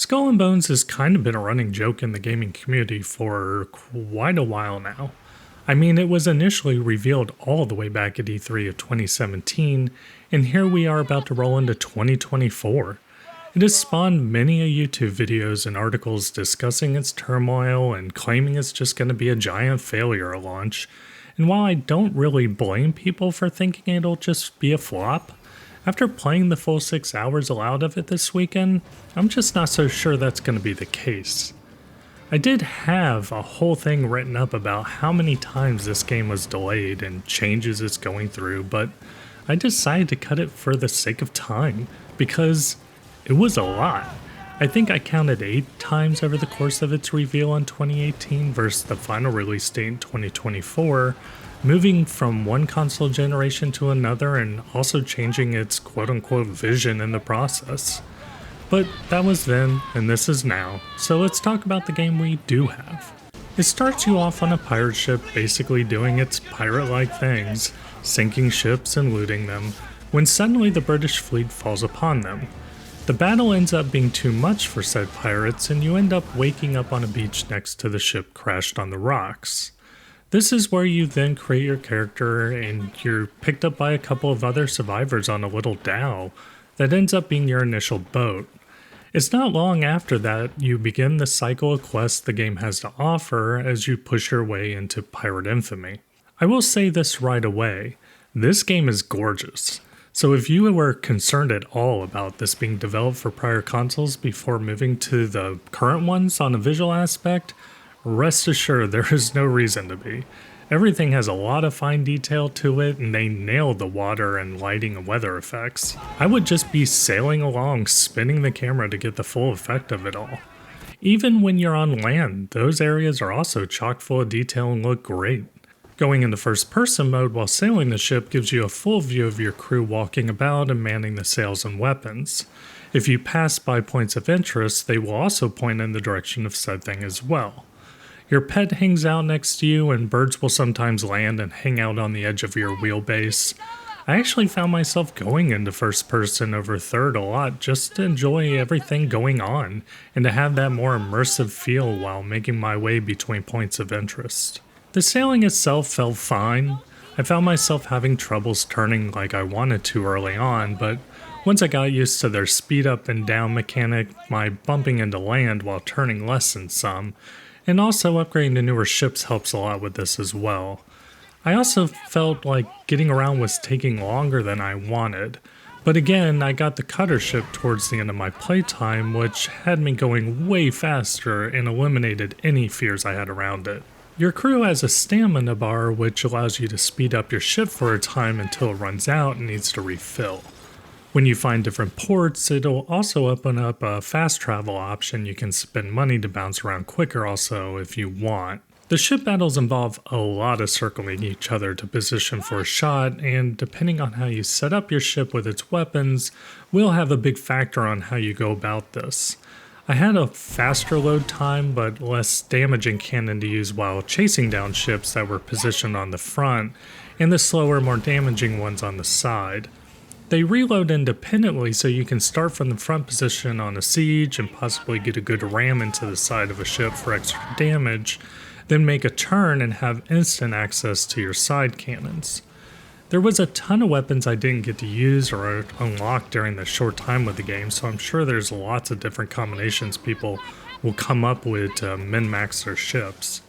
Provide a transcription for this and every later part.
Skull and Bones has kind of been a running joke in the gaming community for quite a while now. I mean, it was initially revealed all the way back at E3 of 2017, and here we are about to roll into 2024. It has spawned many YouTube videos and articles discussing its turmoil and claiming it's just going to be a giant failure at launch. And while I don't really blame people for thinking it'll just be a flop, after playing the full 6 hours allowed of it this weekend, I'm just not so sure that's going to be the case. I did have a whole thing written up about how many times this game was delayed and changes it's going through, but I decided to cut it for the sake of time, because it was a lot. I think I counted 8 times over the course of its reveal in 2018 versus the final release date in 2024, moving from one console generation to another and also changing its quote-unquote vision in the process. But that was then, and this is now, so let's talk about the game we do have. It starts you off on a pirate ship basically doing its pirate-like things, sinking ships and looting them, when suddenly the British fleet falls upon them. The battle ends up being too much for said pirates, and you end up waking up on a beach next to the ship crashed on the rocks. This is where you then create your character, and you're picked up by a couple of other survivors on a little dhow that ends up being your initial boat. It's not long after that you begin the cycle of quests the game has to offer as you push your way into pirate infamy. I will say this right away, this game is gorgeous. So if you were concerned at all about this being developed for prior consoles before moving to the current ones on a visual aspect, rest assured there is no reason to be. Everything has a lot of fine detail to it, and they nailed the water and lighting and weather effects. I would just be sailing along, spinning the camera to get the full effect of it all. Even when you're on land, those areas are also chock full of detail and look great. Going into first person mode while sailing the ship gives you a full view of your crew walking about and manning the sails and weapons. If you pass by points of interest, they will also point in the direction of said thing as well. Your pet hangs out next to you, and birds will sometimes land and hang out on the edge of your wheelbase. I actually found myself going into first person over third a lot just to enjoy everything going on and to have that more immersive feel while making my way between points of interest. The sailing itself felt fine. I found myself having troubles turning like I wanted to early on, but once I got used to their speed up and down mechanic, my bumping into land while turning lessened some, and also upgrading to newer ships helps a lot with this as well. I also felt like getting around was taking longer than I wanted, but again, I got the cutter ship towards the end of my playtime, which had me going way faster and eliminated any fears I had around it. Your crew has a stamina bar which allows you to speed up your ship for a time until it runs out and needs to refill. When you find different ports, it'll also open up a fast travel option. You can spend money to bounce around quicker also if you want. The ship battles involve a lot of circling each other to position for a shot, and depending on how you set up your ship with its weapons, will have a big factor on how you go about this. I had a faster load time but less damaging cannon to use while chasing down ships that were positioned on the front, and the slower, more damaging ones on the side. They reload independently, so you can start from the front position on a siege and possibly get a good ram into the side of a ship for extra damage, then make a turn and have instant access to your side cannons. There was a ton of weapons I didn't get to use or unlock during the short time with the game, so I'm sure there's lots of different combinations people will come up with to min-max their ships.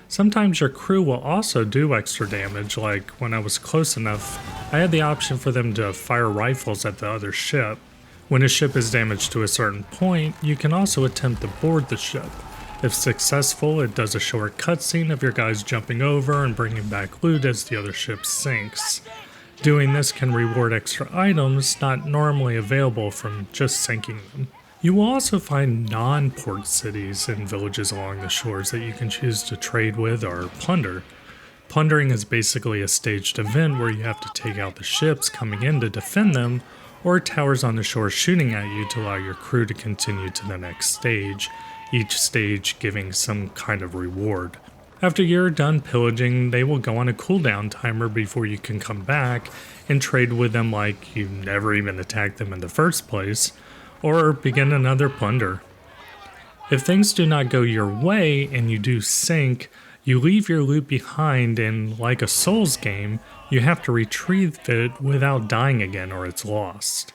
Sometimes your crew will also do extra damage, like when I was close enough, I had the option for them to fire rifles at the other ship. When a ship is damaged to a certain point, you can also attempt to board the ship. If successful, it does a short cutscene of your guys jumping over and bringing back loot as the other ship sinks. Doing this can reward extra items not normally available from just sinking them. You will also find non-port cities and villages along the shores that you can choose to trade with or plunder. Plundering is basically a staged event where you have to take out the ships coming in to defend them, or towers on the shore shooting at you to allow your crew to continue to the next stage, each stage giving some kind of reward. After you're done pillaging, they will go on a cooldown timer before you can come back and trade with them like you never even attacked them in the first place, or begin another plunder. If things do not go your way and you do sink, you leave your loot behind and, like a Souls game, you have to retrieve it without dying again or it's lost.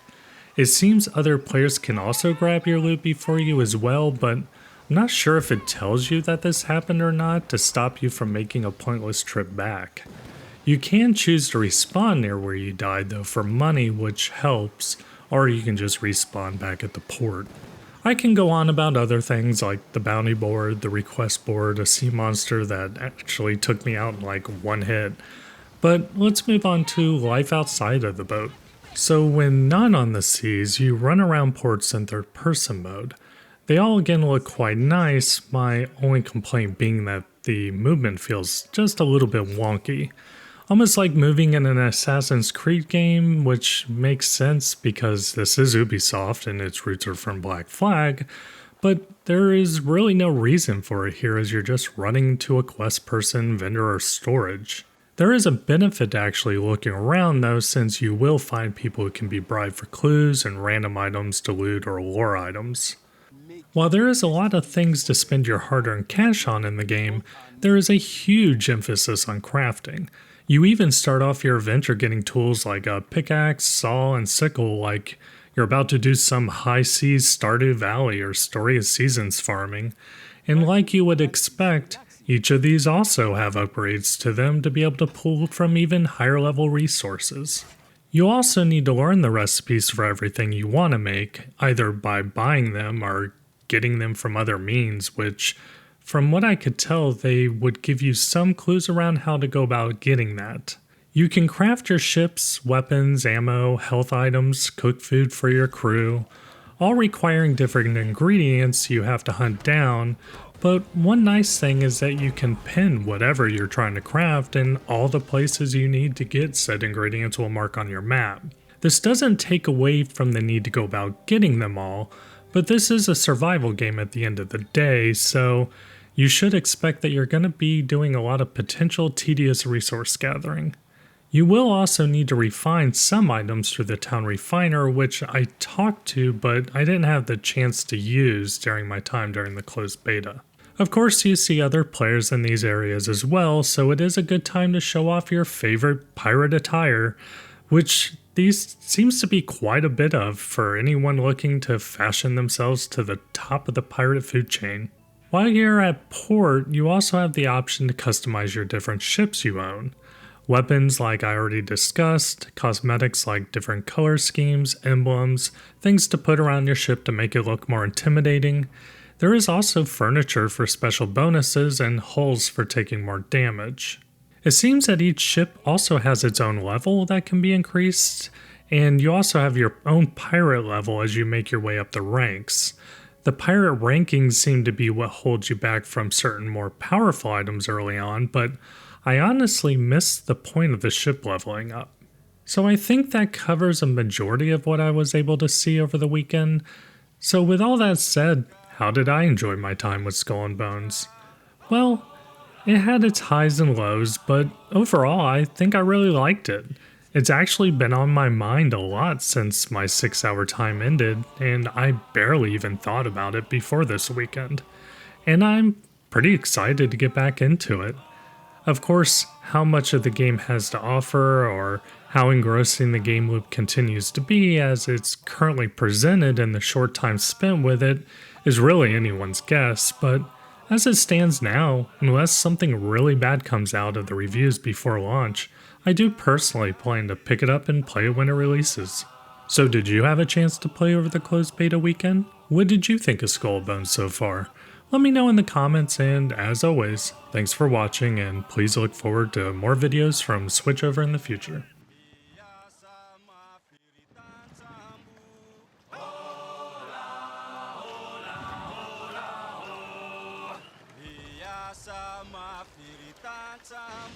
It seems other players can also grab your loot before you as well, but I'm not sure if it tells you that this happened or not to stop you from making a pointless trip back. You can choose to respawn near where you died though for money, which helps, or you can just respawn back at the port. I can go on about other things like the bounty board, the request board, a sea monster that actually took me out in like one hit, but let's move on to life outside of the boat. So when not on the seas, you run around ports in third person mode. They all again look quite nice, my only complaint being that the movement feels just a little bit wonky. Almost like moving in an Assassin's Creed game, which makes sense because this is Ubisoft and its roots are from Black Flag, but there is really no reason for it here as you're just running to a quest person, vendor, or storage. There is a benefit to actually looking around though, since you will find people who can be bribed for clues and random items to loot or lore items. While there is a lot of things to spend your hard-earned cash on in the game, there is a huge emphasis on crafting. You even start off your adventure getting tools like a pickaxe, saw, and sickle like you're about to do some high seas Stardew Valley or Story of Seasons farming, and like you would expect, each of these also have upgrades to them to be able to pull from even higher level resources. You also need to learn the recipes for everything you want to make, either by buying them or getting them from other means, which, from what I could tell, they would give you some clues around how to go about getting that. You can craft your ships, weapons, ammo, health items, cook food for your crew, all requiring different ingredients you have to hunt down, but one nice thing is that you can pin whatever you're trying to craft and all the places you need to get said ingredients will mark on your map. This doesn't take away from the need to go about getting them all, but this is a survival game at the end of the day, so you should expect that you're going to be doing a lot of potential tedious resource gathering. You will also need to refine some items through the town refiner, which I talked to, but I didn't have the chance to use during my time during the closed beta. Of course, you see other players in these areas as well, so it is a good time to show off your favorite pirate attire, which these seems to be quite a bit of for anyone looking to fashion themselves to the top of the pirate food chain. While you're at port, you also have the option to customize your different ships you own. Weapons like I already discussed, cosmetics like different color schemes, emblems, things to put around your ship to make it look more intimidating. There is also furniture for special bonuses and hulls for taking more damage. It seems that each ship also has its own level that can be increased, and you also have your own pirate level as you make your way up the ranks. The pirate rankings seem to be what holds you back from certain more powerful items early on, but I honestly missed the point of the ship leveling up. So I think that covers a majority of what I was able to see over the weekend. So with all that said, how did I enjoy my time with Skull and Bones? Well, it had its highs and lows, but overall I think I really liked it. It's actually been on my mind a lot since my 6-hour time ended, and I barely even thought about it before this weekend. And I'm pretty excited to get back into it. Of course, how much of the game has to offer, or how engrossing the game loop continues to be as it's currently presented in the short time spent with it, is really anyone's guess, but as it stands now, unless something really bad comes out of the reviews before launch, I do personally plan to pick it up and play it when it releases. So did you have a chance to play over the closed beta weekend? What did you think of Skull and Bones so far? Let me know in the comments, and as always, thanks for watching, and please look forward to more videos from Switchover in the future. Sama firitan sambu.